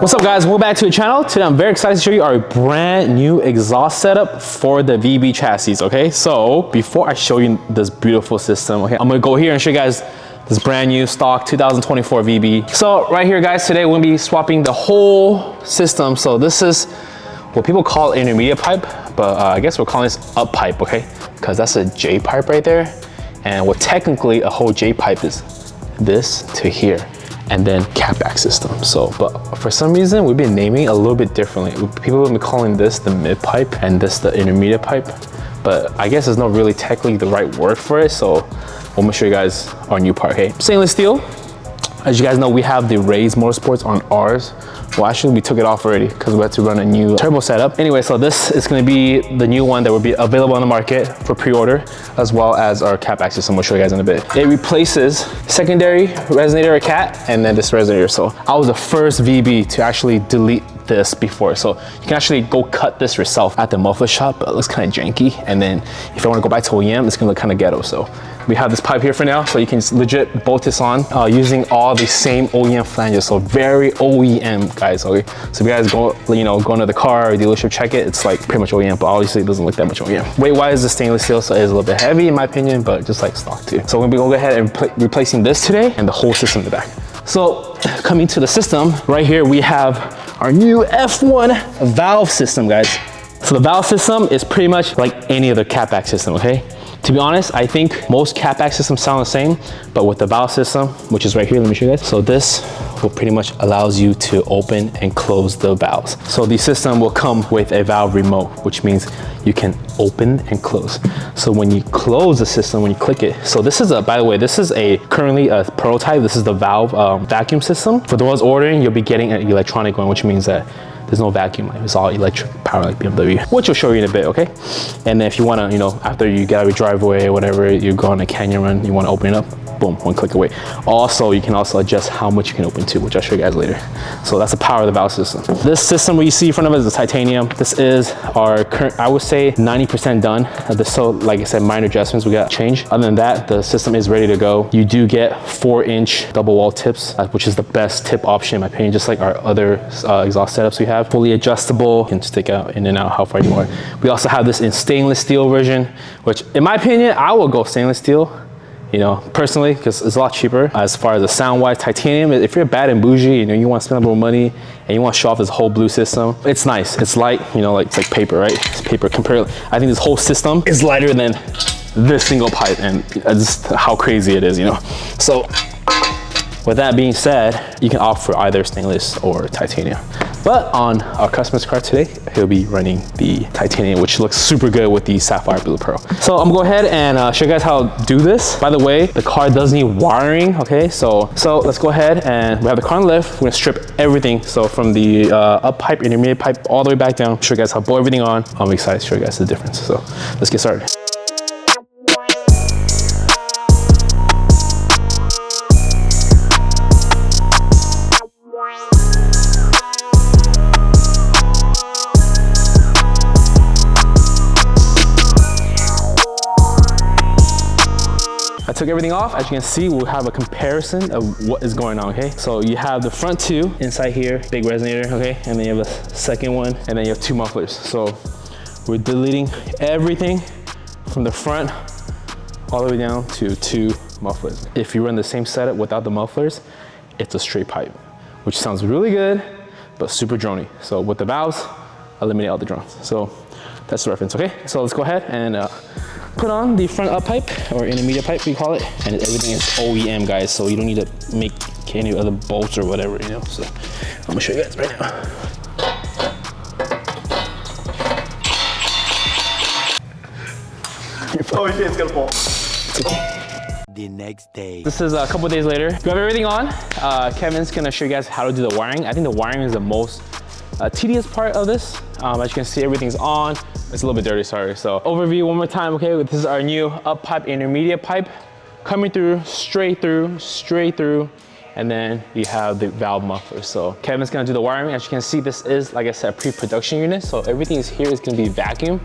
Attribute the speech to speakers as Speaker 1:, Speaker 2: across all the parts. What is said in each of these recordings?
Speaker 1: What's up guys, welcome back to the channel. Today I'm very excited to show you our brand new exhaust setup for the VB chassis, okay? So before I show you this beautiful system, okay, I'm gonna go here and show you guys this brand new stock 2024 VB. So right here guys, today we're gonna be swapping the whole system. So this is what people call intermediate pipe, but I guess we're calling this up pipe, okay? Because that's a J pipe right there. And what technically a whole J pipe is this to here. And then catback system. So, but for some reason, we've been naming it a little bit differently. People have been calling this the mid pipe and this the intermediate pipe, but I guess there's not really technically the right word for it. So I'm gonna show you guys our new part, okay? Stainless steel. As you guys know, we have the Raise Motorsports on ours. Well, actually we took it off already because we had to run a new turbo setup. Anyway, so this is gonna be the new one that will be available on the market for pre-order, as well as our catback system. We'll show you guys in a bit. It replaces secondary resonator or cat, and then this resonator. So I was the first VB to actually delete this before. So you can actually go cut this yourself at the muffler shop, but it looks kind of janky. And then if I wanna go back to OEM, it's gonna look kind of ghetto. So we have this pipe here for now, so you can legit bolt this on using all the same OEM flanges. So very OEM, guys, okay? So if you guys go, go into the car or dealership, check it, it's like pretty much OEM, but obviously it doesn't look that much OEM. Weight-wise, the stainless steel, so it is a little bit heavy in my opinion, but just like stock too. So we're gonna go ahead and replacing this today and the whole system in the back. So coming to the system, right here we have our new F1 valve system, guys. So the valve system is pretty much like any other catback system, okay? To be honest, I think most catback systems sound the same, but with the valve system, which is right here, let me show you guys. So this will pretty much allows you to open and close the valves. So the system will come with a valve remote, which means you can open and close. So when you close the system, when you click it, so this is by the way, this is currently a prototype. This is the valve vacuum system. For those ordering, you'll be getting an electronic one, which means that there's no vacuum, it's all electric power like BMW, which we'll show you in a bit, okay? And then if you wanna, after you get out of your driveway or whatever, you go on a canyon run, you wanna open it up, boom, one click away. Also, you can also adjust how much you can open to, which I'll show you guys later. So that's the power of the valve system. This system what you see in front of us is the titanium. This is our current, I would say 90% done. So like I said, minor adjustments we got changed. Other than that, the system is ready to go. You do get 4-inch double wall tips, which is the best tip option in my opinion, just like our other exhaust setups we have. Fully adjustable, can stick out in and out how far you want. We also have this in stainless steel version, which in my opinion, I will go stainless steel, personally, because it's a lot cheaper. As far as the sound wise, titanium, if you're bad and bougie, you want to spend a little money and you want to show off this whole blue system, it's nice. It's light, it's like paper, right? It's paper compared. I think this whole system is lighter than this single pipe, and just how crazy it is, So with that being said, you can opt for either stainless or titanium. But on our customer's car today, he'll be running the titanium, which looks super good with the Sapphire Blue Pearl. So I'm gonna go ahead and show you guys how to do this. By the way, the car does need wiring, okay? So let's go ahead and we have the car on the left. We're gonna strip everything. So from the up pipe, intermediate pipe, all the way back down. Show you guys how to blow everything on. I'm excited to show you guys the difference. So let's get started. I took everything off. As you can see, we'll have a comparison of what is going on, okay? So you have the front two inside here, big resonator, okay? And then you have a second one, and then you have two mufflers. So we're deleting everything from the front all the way down to two mufflers. If you run the same setup without the mufflers, it's a straight pipe, which sounds really good, but super drony. So with the valves, eliminate all the drones. So that's the reference, okay? So let's go ahead and put on the front up pipe, or intermediate pipe we call it, and everything is OEM, guys, so you don't need to make any other bolts or whatever, So I'm gonna show you guys right now.
Speaker 2: Oh shit, it's gonna fall.
Speaker 3: The next day.
Speaker 1: This is a couple days later. We have everything on. Kevin's gonna show you guys how to do the wiring. I think the wiring is the most tedious part of this. As you can see, everything's on. It's a little bit dirty, sorry. So overview one more time, okay? This is our new up pipe, intermediate pipe, coming through, straight through, and then you have the valve muffler. So Kevin's gonna do the wiring. As you can see, this is, like I said, a pre-production unit. So everything is here is gonna be vacuum.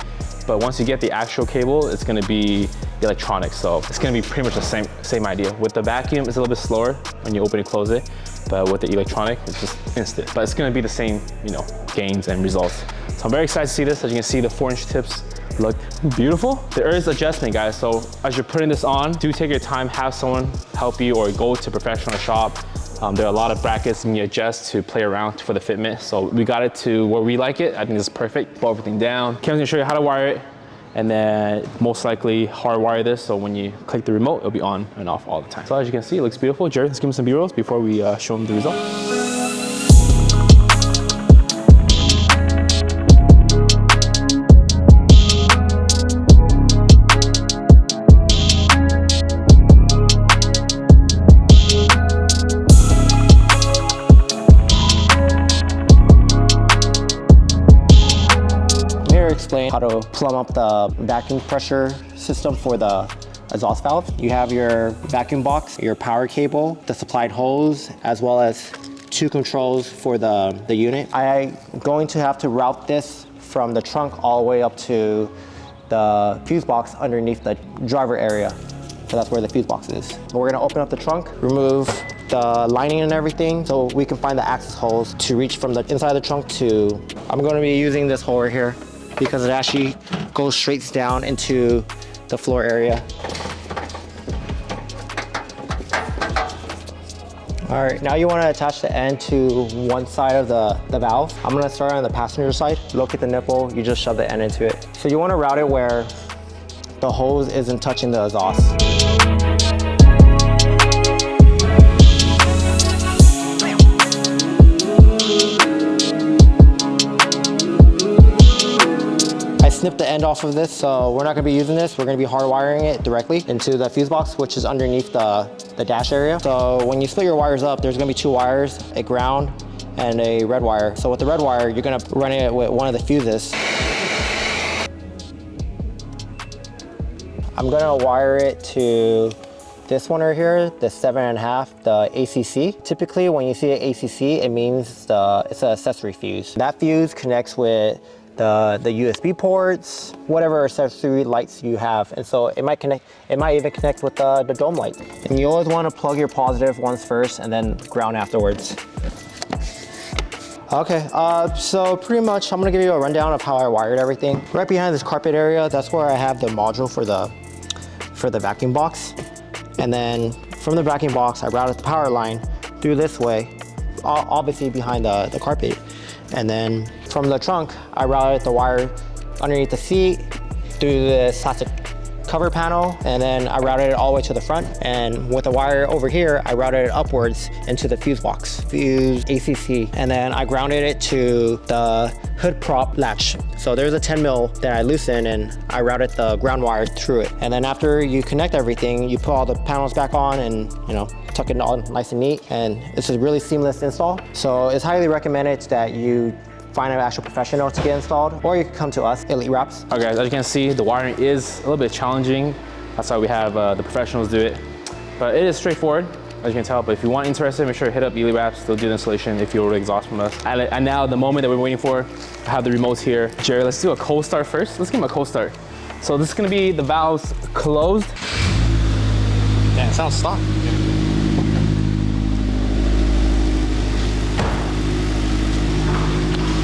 Speaker 1: but once you get the actual cable, it's gonna be electronic. So it's gonna be pretty much the same idea. With the vacuum, it's a little bit slower when you open and close it, but with the electronic, it's just instant. But it's gonna be the same, you know, gains and results. So I'm very excited to see this. As you can see, the 4-inch tips look beautiful. There is adjustment, guys. So as you're putting this on, do take your time, have someone help you or go to a professional shop. There are a lot of brackets you can adjust to play around for the fitment. So we got it to where we like it. I think this is perfect. Pull everything down. Kevin's gonna show you how to wire it, and then most likely hardwire this. So when you click the remote, it'll be on and off all the time. So as you can see, it looks beautiful. Jared, let's give him some B-rolls before we show him the result.
Speaker 2: Explain how to plumb up the vacuum pressure system for the exhaust valve. You have your vacuum box, your power cable, the supplied hose, as well as 2 controls for the unit. I'm going to have to route this from the trunk all the way up to the fuse box underneath the driver area. So that's where the fuse box is. We're gonna open up the trunk, remove the lining and everything so we can find the access holes to reach from the inside of the trunk to, I'm gonna be using this hole right here, because it actually goes straight down into the floor area. All right, now you want to attach the end to one side of the valve. I'm gonna start on the passenger side. Locate the nipple, you just shove the end into it. So you want to route it where the hose isn't touching the exhaust. Snip the end off of this, so we're not going to be using this. We're going to be hardwiring it directly into the fuse box, which is underneath the dash area. So when you split your wires up, there's going to be 2 wires, a ground and a red wire. So with the red wire, you're going to run it with one of the fuses. I'm going to wire it to this one right here, the 7.5, the ACC. Typically, when you see an ACC, it means it's an accessory fuse. That fuse connects with the USB ports, whatever accessory lights you have. And so it might even connect with the dome light. And you always want to plug your positive ones first and then ground afterwards. Okay, so pretty much I'm gonna give you a rundown of how I wired everything. Right behind this carpet area, that's where I have the module for the vacuum box. And then from the vacuum box, I routed the power line through this way, obviously behind the carpet. And then from the trunk, I routed the wire underneath the seat through the plastic cover panel, and then I routed it all the way to the front. And with the wire over here, I routed it upwards into the fuse box, fuse ACC. And then I grounded it to the hood prop latch. So there's a 10 mil that I loosened and I routed the ground wire through it. And then after you connect everything, you put all the panels back on and, you know, tuck it all nice and neat. And it's a really seamless install. So it's highly recommended that you find an actual professional to get installed, or you can come to us, Elite Wraps.
Speaker 1: All right, guys, as you can see, the wiring is a little bit challenging. That's why we have the professionals do it. But it is straightforward, as you can tell. But if you want interested, make sure to hit up Elite Wraps. They'll do the installation if you order exhaust from us. And now the moment that we're waiting for, I have the remotes here. Jerry, let's do a cold start first. Let's give him a cold start. So this is gonna be the valves closed.
Speaker 2: Yeah, it sounds stock.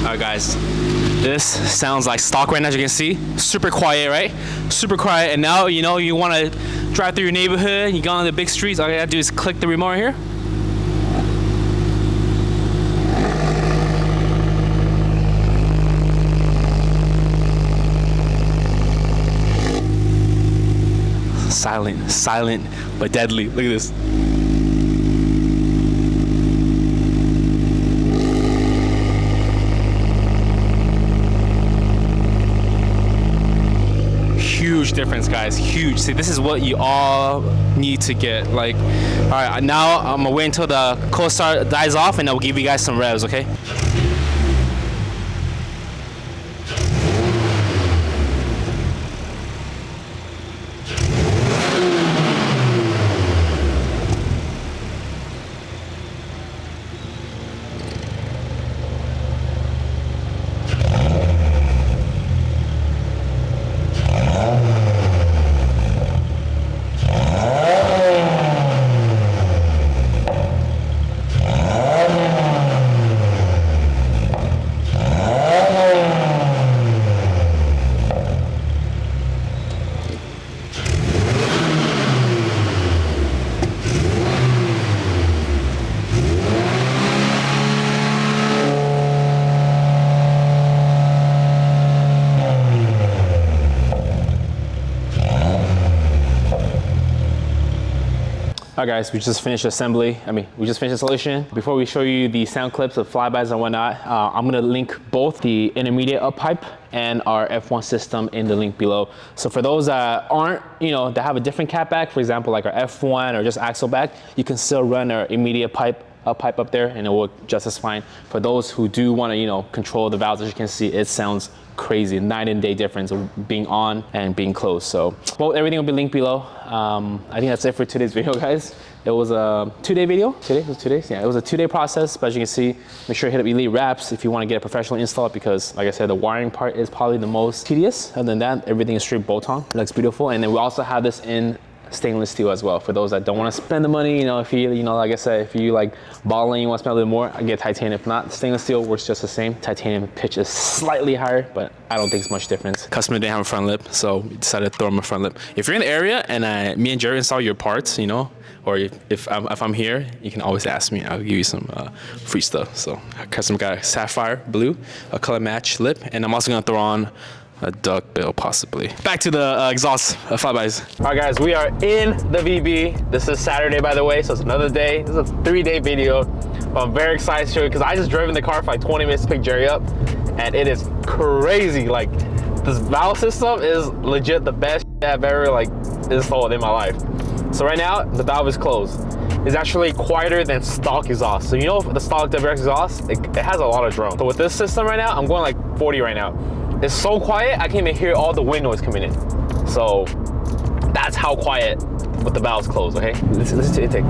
Speaker 1: All right, guys, this sounds like stock right now, as you can see. Super quiet, right? Super quiet. And now, you know, you want to drive through your neighborhood, you go on the big streets, all you gotta do is click the remote right here. Silent, but deadly. Look at this. Huge difference, guys, huge. See, this is what you all need to get. Like, all right, now I'm gonna wait until the cold start dies off and I'll give you guys some revs, okay? All right, guys, we just finished assembly. We just finished installation. Before we show you the sound clips of flybys and whatnot, I'm gonna link both the intermediate up pipe and our F1 system in the link below. So for those that aren't, that have a different cat back, for example, like our F1 or just axle back, you can still run our immediate pipe up there and it will work just as fine. For those who do want to, control the valves, as you can see, it sounds crazy, night and day difference of being on and being closed. So, well, everything will be linked below. I think that's it for today's video, guys. It was a 2-day video. It was 2 days. Yeah, it was a 2-day process, but as you can see, make sure you hit up Elite Wraps if you want to get it professionally installed, because like I said, the wiring part is probably the most tedious. Other than that, everything is straight bolt-on. It looks beautiful. And then we also have this in stainless steel as well for those that don't want to spend the money. If you like I said, if you like balling, you want to spend a little more, I get titanium. If not, stainless steel works just the same. Titanium pitch is slightly higher, but I don't think it's much difference. Customer didn't have a front lip, so we decided to throw him a front lip. If you're in the area and me and Jerry install your parts, or if I'm here, you can always ask me. I'll give you some free stuff. So customer got a sapphire blue, a color match lip, and I'm also gonna throw on a duckbill, possibly. Back to the exhaust flybys. All right, guys, we are in the VB. This is Saturday, by the way, so it's another day. This is a 3-day video. I'm very excited to show you because I just drove in the car for like 20 minutes to pick Jerry up, and it is crazy. Like, this valve system is legit the best I've ever installed in my life. So right now, the valve is closed. It's actually quieter than stock exhaust. So the stock WRX exhaust, it has a lot of drone. So with this system right now, I'm going like 40 right now. It's so quiet, I can't even hear all the wind noise coming in. So that's how quiet with the valves closed, okay? Listen to intake.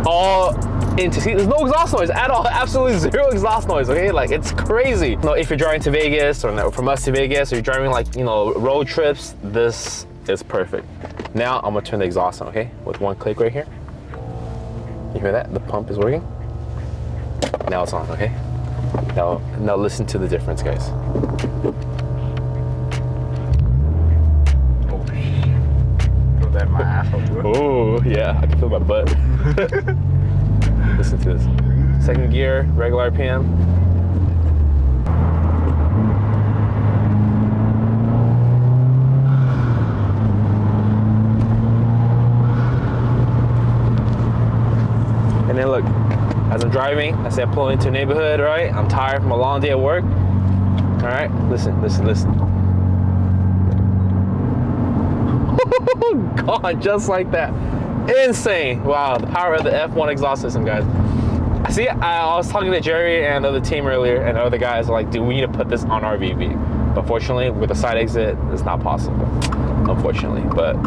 Speaker 1: All into, see, there's no exhaust noise at all, absolutely zero exhaust noise, okay? Like, it's crazy. If you're driving to Vegas or from us to Vegas, or you're driving road trips, this is perfect. Now I'm gonna turn the exhaust on, okay? With one click right here. You hear that? The pump is working. Now it's on, okay? Now listen to the difference, guys.
Speaker 4: Oh, feel that in my asshole, bro.
Speaker 1: Oh, yeah, I can feel my butt. Listen to this. Second gear, regular RPM. And then look, as I'm driving, I say I pull into a neighborhood, right? I'm tired from a long day at work. All right, listen. God, just like that. Insane. Wow, the power of the F1 exhaust system, guys. See, I was talking to Jerry and the other team earlier, and the other guys are like, dude, we need to put this on our VB. But fortunately, with the side exit, it's not possible, unfortunately, but.